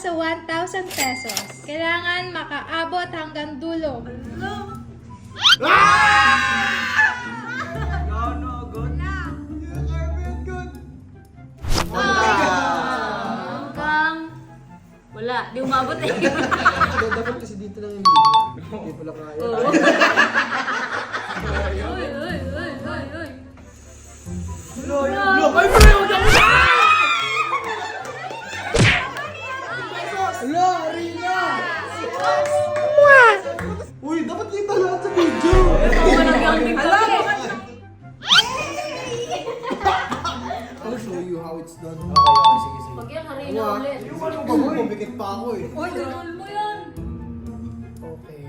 sa 1,000 pesos. Kailangan makaabot hanggang dulo. Hanggang... Wala, di umabot eh. Dapat kasi dito lang yung video. Hindi pala kaya. Oo. Uy, uy, uy, uy, uy. Hala, Arina! Uy, dapat kita lahat sa video. I'll show you how it's done. Okay, sige, sige. Pag yan, harina ulit. Yung ano ba mo? Pumikit pa ako eh. Uy, ganun mo yan. Okay.